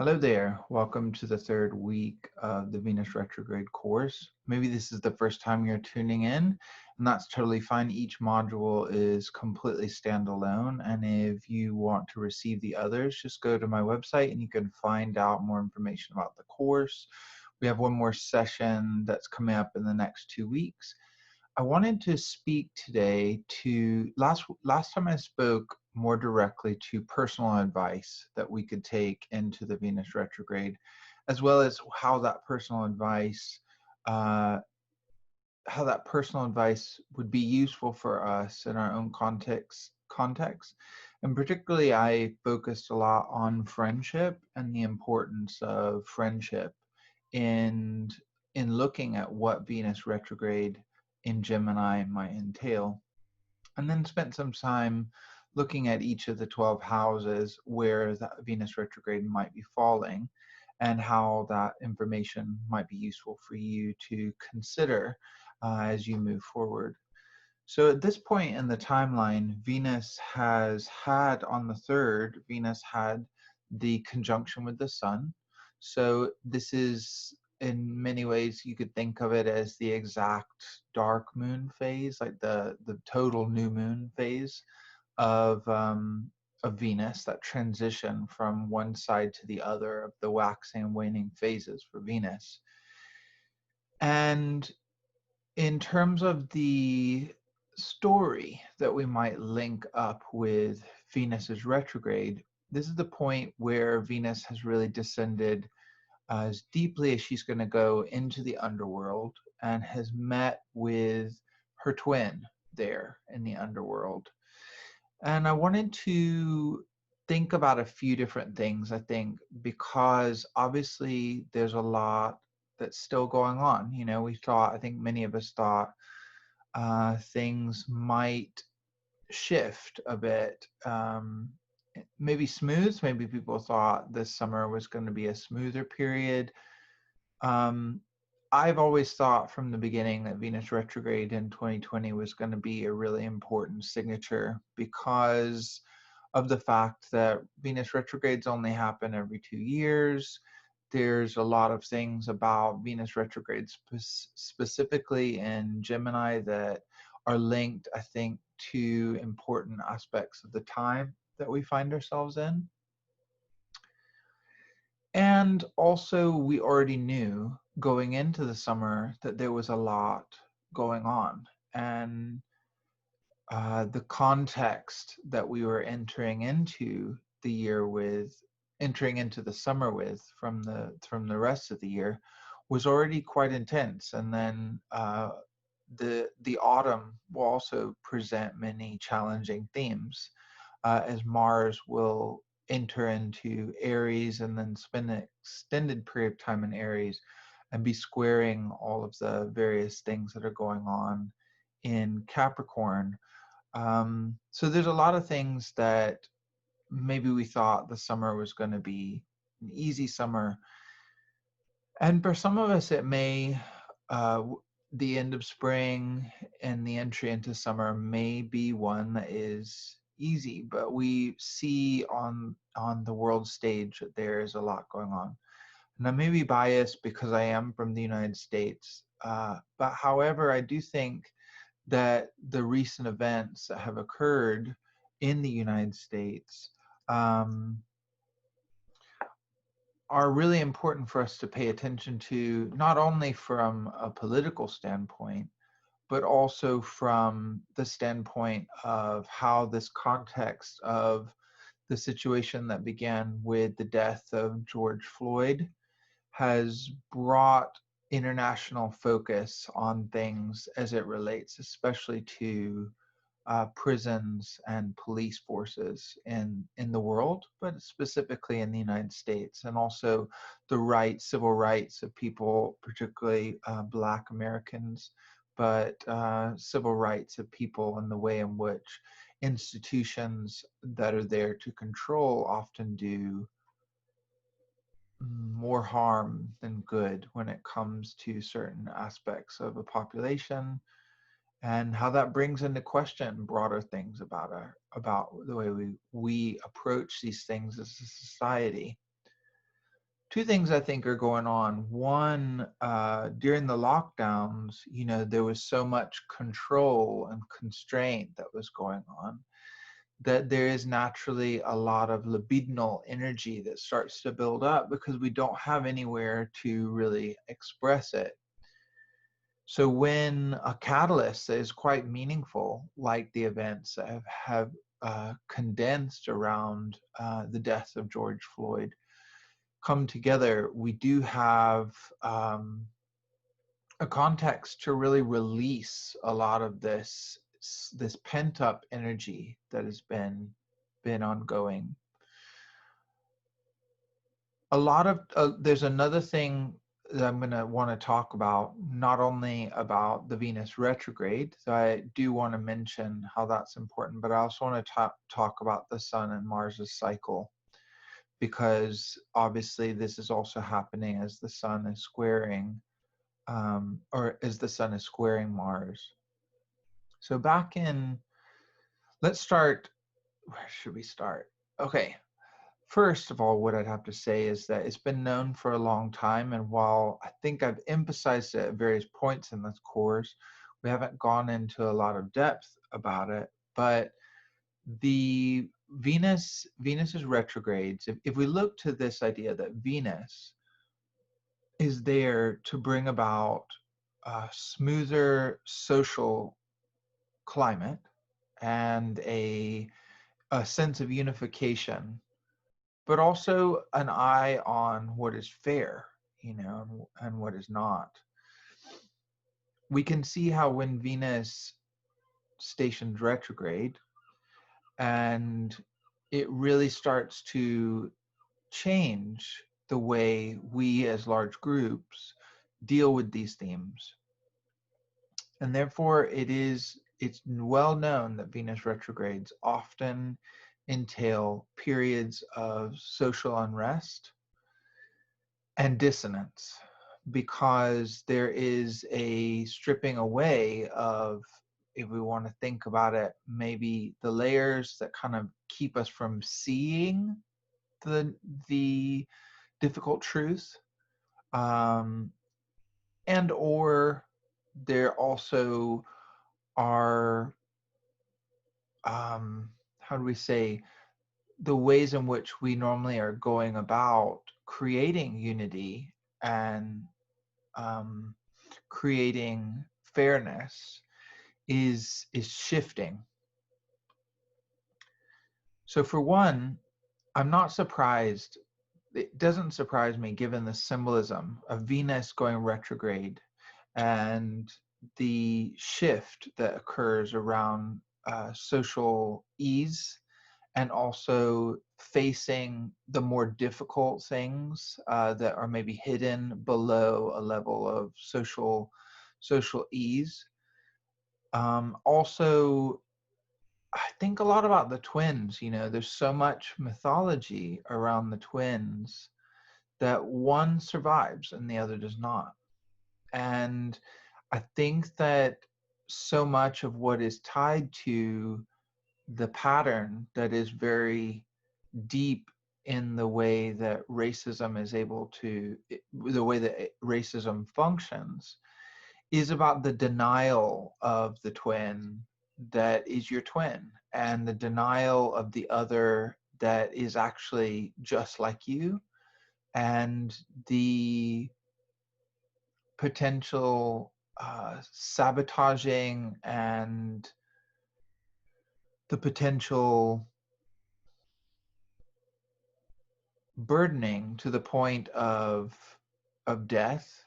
Hello there. Welcome to the third week of the Venus retrograde course. Maybe this is the first time you're tuning in, and that's totally fine. Each module is completely standalone, and if you want to receive the others, just go to my website and you can find out more information about the course. We have one more session that's coming up in the next 2 weeks. I wanted to speak today to last time I spoke more directly to personal advice that we could take into the Venus retrograde, as well as uh, how that personal advice would be useful for us in our own context. And particularly, I focused a lot on friendship and the importance of friendship in in looking at what Venus retrograde in Gemini might entail, and then spent some time looking at each of the 12 houses where the Venus retrograde might be falling and how that information might be useful for you to consider as you move forward. So at this point in the timeline, Venus had the conjunction with the Sun. So this is, in many ways, you could think of it as the exact dark moon phase, like the total new moon phase of Venus, that transition from one side to the other of the waxing and waning phases for Venus. And in terms of the story that we might link up with Venus's retrograde, this is the point where Venus has really descended as deeply as she's going to go into the underworld and has met with her twin there in the underworld. And I wanted to think about a few different things, I think, because obviously there's a lot that's still going on. I think many of us thought things might shift a bit. Maybe smooth. Maybe people thought this summer was going to be a smoother period. Um, I've always thought from the beginning that Venus retrograde in 2020 was going to be a really important signature because of the fact that Venus retrogrades only happen every 2 years. There's a lot of things about Venus retrogrades specifically in Gemini that are linked, I think, to important aspects of the time that we find ourselves in. And also, we already knew going into the summer that there was a lot going on. And the context that we were entering into the summer with from the rest of the year was already quite intense. And then the autumn will also present many challenging themes as Mars will enter into Aries and then spend an extended period of time in Aries and be squaring all of the various things that are going on in Capricorn. So there's a lot of things that maybe we thought the summer was going to be an easy summer. And for some of us, it may, the end of spring and the entry into summer may be one that is easy, but we see on the world stage that there is a lot going on. And I may be biased because I am from the United States, but however, I do think that the recent events that have occurred in the United States are really important for us to pay attention to, not only from a political standpoint, but also from the standpoint of how this context of the situation that began with the death of George Floyd has brought international focus on things as it relates, especially to prisons and police forces in the world, but specifically in the United States, and also the civil rights of people, particularly Black Americans, but civil rights of people and the way in which institutions that are there to control often do more harm than good when it comes to certain aspects of a population, and how that brings into question broader things about the way we approach these things as a society. two things I think are going on. One, during the lockdowns, there was so much control and constraint that was going on that there is naturally a lot of libidinal energy that starts to build up because we don't have anywhere to really express it. So when a catalyst that is quite meaningful, like the events that have condensed around the death of George Floyd, come together, we do have a context to really release a lot of this pent up energy that has been ongoing. A lot of there's another thing that I'm going to want to talk about, not only about the Venus retrograde, so I do want to mention how that's important, but I also want to talk about the Sun and Mars's cycle, because obviously this is also happening as the Sun is squaring, or as the Sun is squaring Mars. So let's start, where should we start? Okay, first of all, what I'd have to say is that it's been known for a long time, and while I think I've emphasized it at various points in this course, we haven't gone into a lot of depth about it, but the Venus's retrogrades, if we look to this idea that Venus is there to bring about a smoother social climate and a sense of unification, but also an eye on what is fair, and what is not. We can see how when Venus stations retrograde, and it really starts to change the way we as large groups deal with these themes. And therefore it's well known that Venus retrogrades often entail periods of social unrest and dissonance, because there is a stripping away of, if we want to think about it, maybe the layers that kind of keep us from seeing the difficult truth, and or there also are, how do we say, the ways in which we normally are going about creating unity and creating fairness is shifting. So for one, I'm not surprised. It doesn't surprise me, given the symbolism of Venus going retrograde and the shift that occurs around social ease, and also facing the more difficult things that are maybe hidden below a level of social ease. Also, I think a lot about the twins. There's so much mythology around the twins that one survives and the other does not. And I think that so much of what is tied to the pattern that is very deep in the way that racism functions is about the denial of the twin that is your twin, and the denial of the other that is actually just like you, and the potential sabotaging and the potential burdening to the point of death,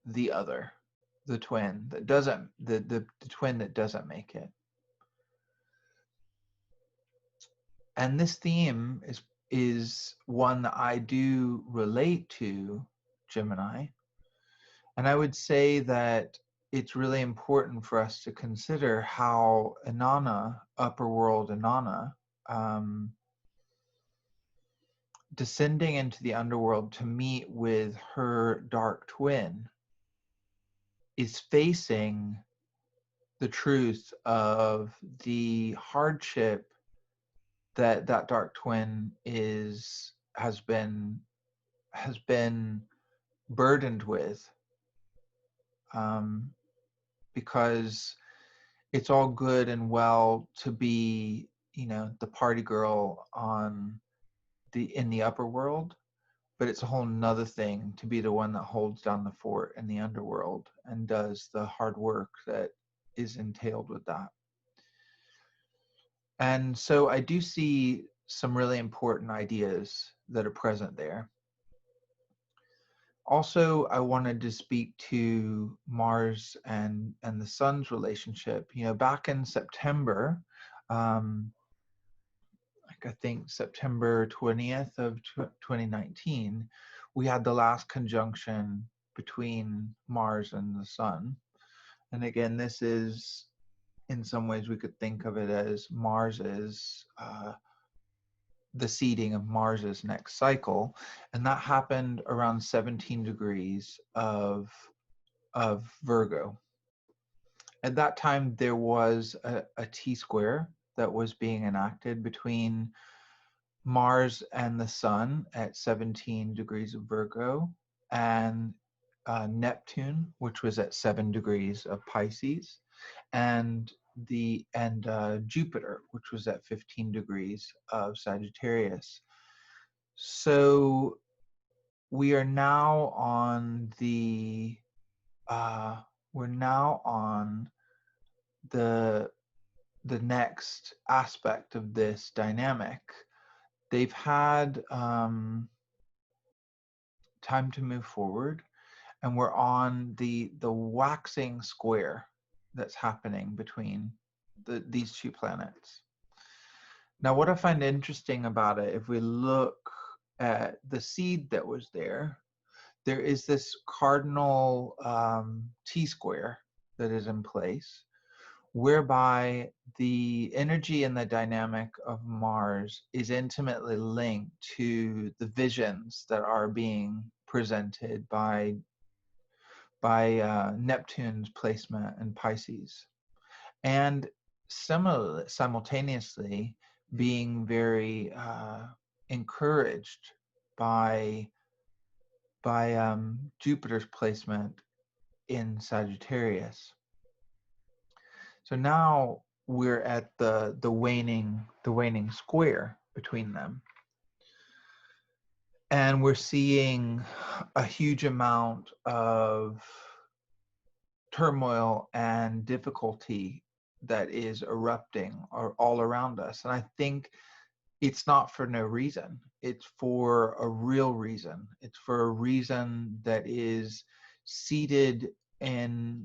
the other, the twin that doesn't, the twin that doesn't make it. And this theme is one that I do relate to, Gemini. And I would say that it's really important for us to consider how Inanna, upper world Inanna, descending into the underworld to meet with her dark twin, is facing the truth of the hardship that dark twin has been has been burdened with, because it's all good and well to be, the party girl in the upper world, but it's a whole nother thing to be the one that holds down the fort in the underworld and does the hard work that is entailed with that. And so I do see some really important ideas that are present there. Also, I wanted to speak to Mars and the Sun's relationship. Back in September, I think September 20th of 2019, we had the last conjunction between Mars and the Sun. And again, this is, in some ways, we could think of it as Mars's the seeding of Mars's next cycle, and that happened around 17 degrees of Virgo. At that time, there was a T-square that was being enacted between Mars and the Sun at 17 degrees of Virgo, and Neptune, which was at 7 degrees of Pisces, and Jupiter, which was at 15 degrees of Sagittarius. So we are now on the next aspect of this dynamic. They've had time to move forward, and we're on the waxing square that's happening between these two planets. Now, what I find interesting about it, if we look at the seed that was there is this cardinal T-square that is in place, whereby the energy and the dynamic of Mars is intimately linked to the visions that are being presented by Neptune's placement in Pisces, and simultaneously being very encouraged by Jupiter's placement in Sagittarius. So now we're at the waning square between them, and we're seeing a huge amount of turmoil and difficulty that is erupting all around us. And I think it's not for no reason. It's for a real reason. It's for a reason that is seated in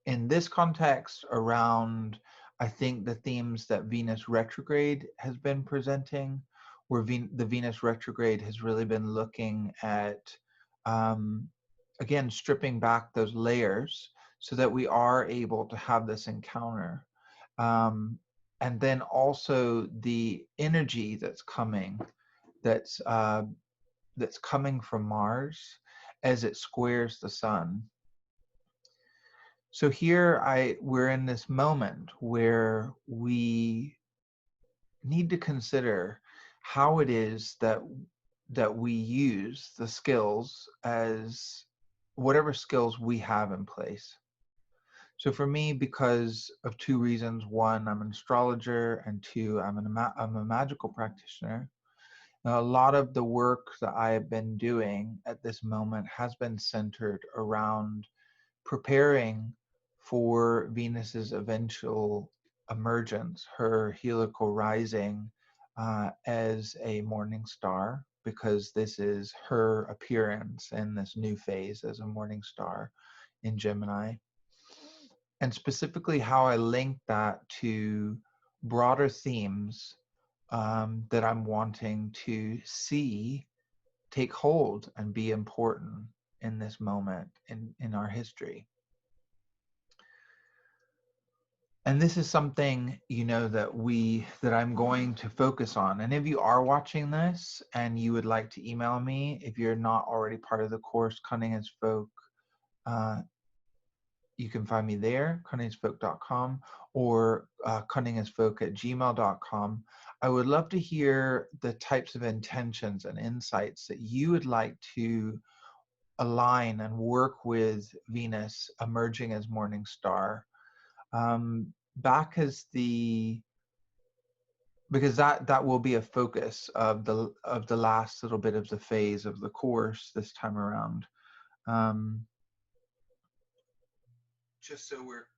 this context around, I think, the themes that Venus retrograde has been presenting, where the Venus retrograde has really been looking at, again, stripping back those layers so that we are able to have this encounter. And then also the energy that's coming from Mars as it squares the Sun. So here we're in this moment where we need to consider how it is that we use the skills as whatever skills we have in place. So for me, because of two reasons: one, I'm an astrologer, and two, I'm a magical practitioner. Now, a lot of the work that I have been doing at this moment has been centered around preparing for Venus's eventual emergence, her heliacal rising as a morning star, because this is her appearance in this new phase as a morning star in Gemini. And specifically how I link that to broader themes that I'm wanting to see take hold and be important in this moment in our history. And this is something, that I'm going to focus on. And if you are watching this and you would like to email me, if you're not already part of the course, Cunning as Folk, you can find me there, cunningasfolk.com, or cunningasfolk@gmail.com. I would love to hear the types of intentions and insights that you would like to align and work with Venus emerging as morning star. Back as the because that will be a focus of the last little bit of the phase of the course this time around. Just so we're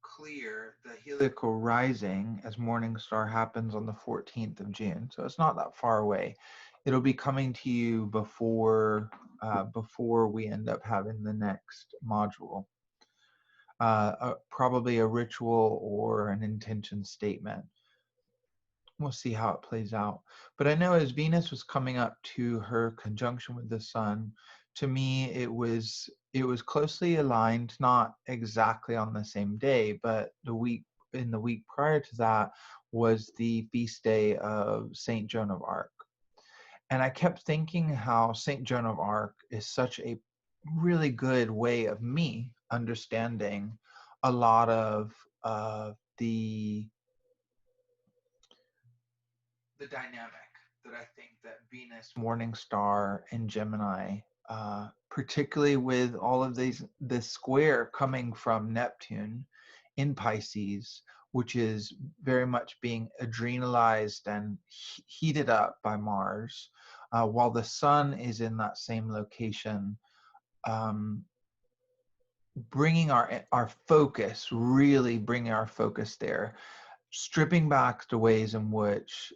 clear, the heliacal rising as morning star happens on the 14th of June, so it's not that far away. It'll be coming to you before we end up having the next module. Probably a ritual or an intention statement. We'll see how it plays out. But I know as Venus was coming up to her conjunction with the sun, to me it was closely aligned, not exactly on the same day, but the week prior to that was the feast day of Saint Joan of Arc. And I kept thinking how Saint Joan of Arc is such a really good way of me understanding a lot of the dynamic that I think that Venus morning star and Gemini, particularly with all of this square coming from Neptune in Pisces, which is very much being adrenalized and heated up by Mars, while the sun is in that same location, bringing our focus, really bringing our focus there, stripping back the ways in which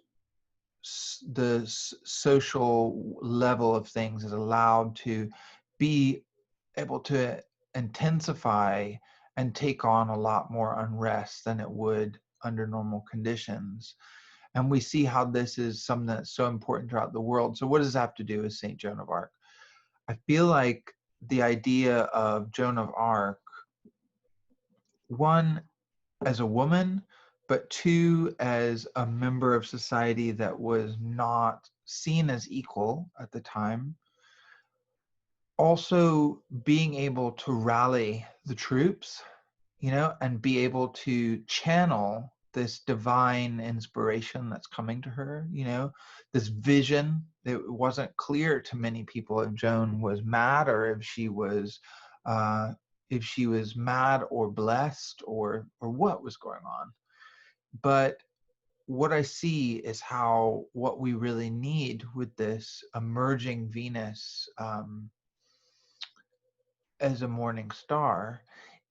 the social level of things is allowed to be able to intensify and take on a lot more unrest than it would under normal conditions. And we see how this is something that's so important throughout the world. So what does that have to do with St. Joan of Arc? I feel like the idea of Joan of Arc, one, as a woman, but two, as a member of society that was not seen as equal at the time, also being able to rally the troops, and be able to channel this divine inspiration that's coming to her, this vision. It wasn't clear to many people if Joan was mad or if she was mad or blessed or what was going on. But what I see is how what we really need with this emerging Venus as a morning star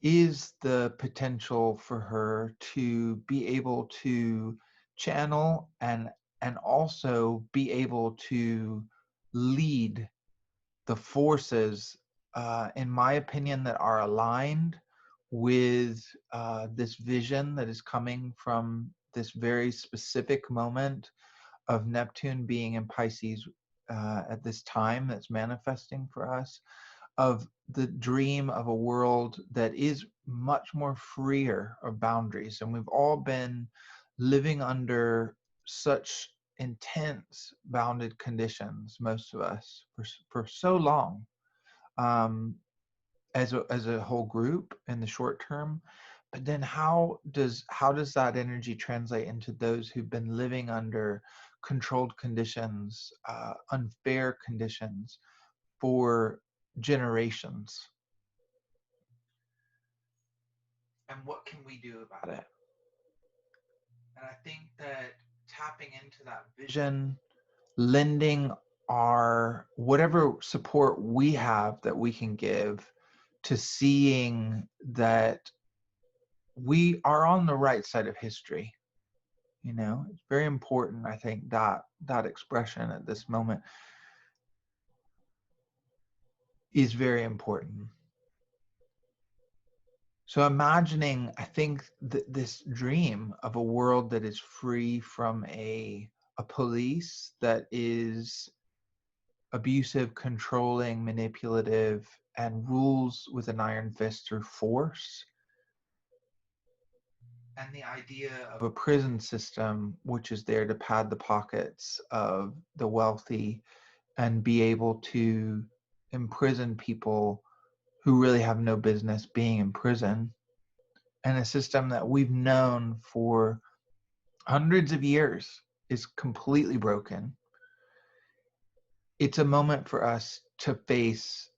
is the potential for her to be able to channel and also be able to lead the forces, in my opinion, that are aligned with this vision that is coming from this very specific moment of Neptune being in Pisces at this time that's manifesting for us, of the dream of a world that is much more freer of boundaries. And we've all been living under such intense bounded conditions, most of us, for so long, as a whole group in the short term. But then how does that energy translate into those who've been living under controlled conditions, unfair conditions for generations? And what can we do about it? And I think that tapping into that vision, lending our whatever support we have that we can give to seeing that we are on the right side of history. It's very important. I think that expression at this moment is very important. So imagining, I think this dream of a world that is free from a police that is abusive, controlling, manipulative, and rules with an iron fist through force. And the idea of a prison system which is there to pad the pockets of the wealthy and be able to imprison people who really have no business being in prison, and a system that we've known for hundreds of years is completely broken. It's a moment for us to face,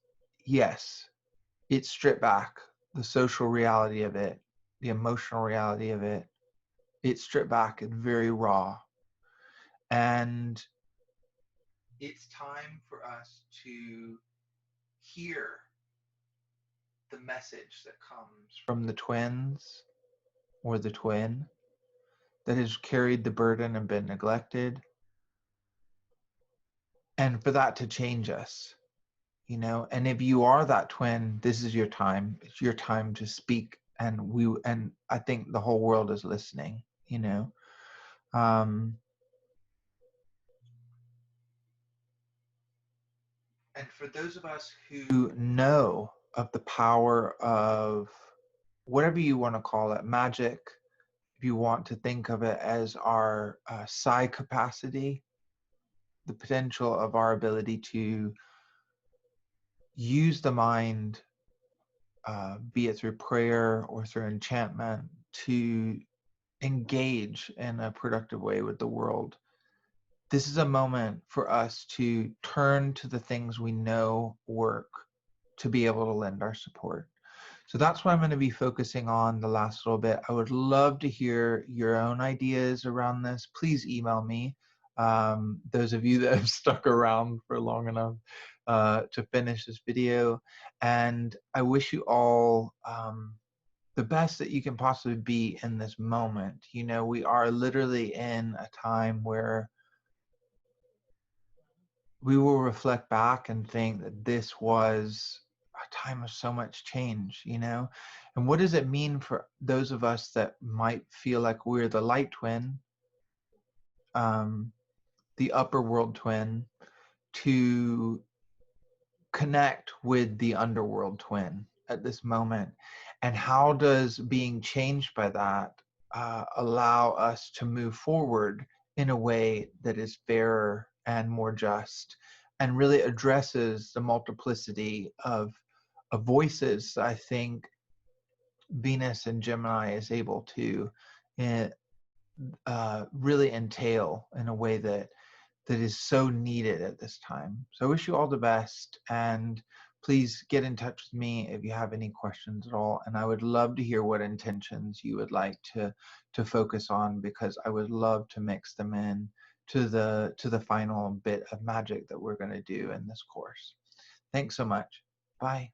yes, it's stripped back, the social reality of it, the emotional reality of it. It's stripped back, it's very raw. And it's time for us to hear the message that comes from the twins or the twin that has carried the burden and been neglected, and for that to change us, you know. And if you are that twin, this is your time. It's your time to speak, and I think the whole world is listening, you know. And for those of us who know of the power of whatever you want to call it, magic, if you want to think of it as our psi capacity, the potential of our ability to use the mind, be it through prayer or through enchantment, to engage in a productive way with the world. This is a moment for us to turn to the things we know work to be able to lend our support. So that's what I'm going to be focusing on the last little bit. I would love to hear your own ideas around this. Please email me. Those of you that have stuck around for long enough to finish this video. And I wish you all the best that you can possibly be in this moment. You know, we are literally in a time where we will reflect back and think that this was a time of so much change, you know? And what does it mean for those of us that might feel like we're the light twin, the upper world twin, to connect with the underworld twin at this moment? And how does being changed by that allow us to move forward in a way that is fairer and more just, and really addresses the multiplicity of voices I think Venus and Gemini is able to really entail in a way that is so needed at this time. So I wish you all the best, and please get in touch with me if you have any questions at all. And I would love to hear what intentions you would like to focus on, because I would love to mix them in to the final bit of magic that we're going to do in this course. Thanks so much. Bye.